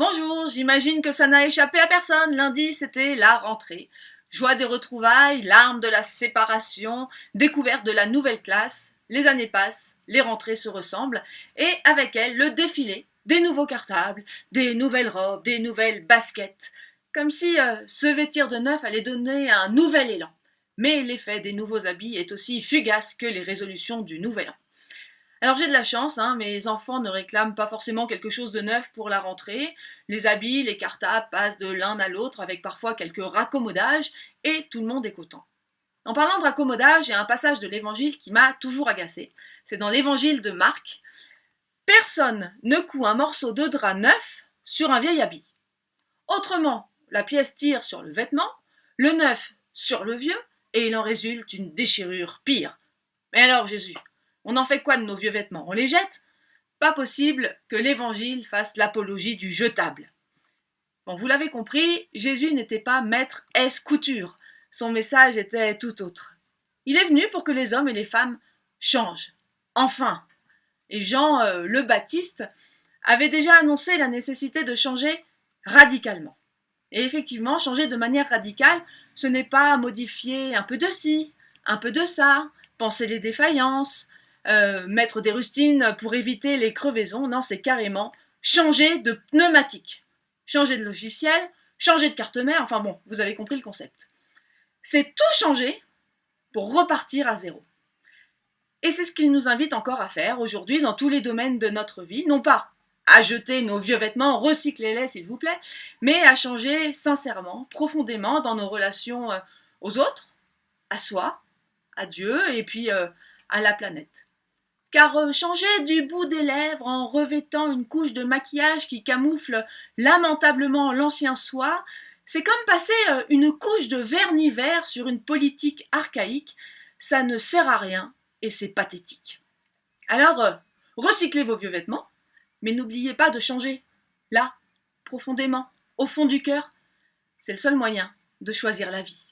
Bonjour, j'imagine que ça n'a échappé à personne. Lundi, c'était la rentrée. Joie des retrouvailles, larmes de la séparation, découverte de la nouvelle classe. Les années passent, les rentrées se ressemblent, et avec elles, le défilé, des nouveaux cartables, des nouvelles robes, des nouvelles baskets. Comme si se vêtir de neuf allait donner un nouvel élan. Mais l'effet des nouveaux habits est aussi fugace que les résolutions du nouvel an. Alors j'ai de la chance, hein, mes enfants ne réclament pas forcément quelque chose de neuf pour la rentrée. Les habits, les cartables passent de l'un à l'autre avec parfois quelques raccommodages et tout le monde est content. En parlant de raccommodage, il y a un passage de l'évangile qui m'a toujours agacé. C'est dans l'évangile de Marc. Personne ne coud un morceau de drap neuf sur un vieil habit. Autrement, la pièce tire sur le vêtement, le neuf sur le vieux, et il en résulte une déchirure pire. Mais alors Jésus, on en fait quoi de nos vieux vêtements? On les jette? Pas possible que l'évangile fasse l'apologie du jetable. Bon, vous l'avez compris, Jésus n'était pas maître ès-couture. Son message était tout autre. Il est venu pour que les hommes et les femmes changent. Enfin. Et Jean le Baptiste avait déjà annoncé la nécessité de changer radicalement. Et effectivement, changer de manière radicale, ce n'est pas modifier un peu de ci, un peu de ça, penser les défaillances, mettre des rustines pour éviter les crevaisons. Non, c'est carrément changer de pneumatique, changer de logiciel, changer de carte mère. Enfin bon, vous avez compris le concept. C'est tout changer pour repartir à zéro. Et c'est ce qu'il nous invite encore à faire aujourd'hui dans tous les domaines de notre vie, non pas à jeter nos vieux vêtements, recyclez-les s'il vous plaît, mais à changer sincèrement, profondément dans nos relations aux autres, à soi, à Dieu et puis à la planète. Car changer du bout des lèvres en revêtant une couche de maquillage qui camoufle lamentablement l'ancien soi, c'est comme passer une couche de vernis vert sur une politique archaïque, ça ne sert à rien et c'est pathétique. Alors, recyclez vos vieux vêtements, mais n'oubliez pas de changer, là, profondément, au fond du cœur. C'est le seul moyen de choisir la vie.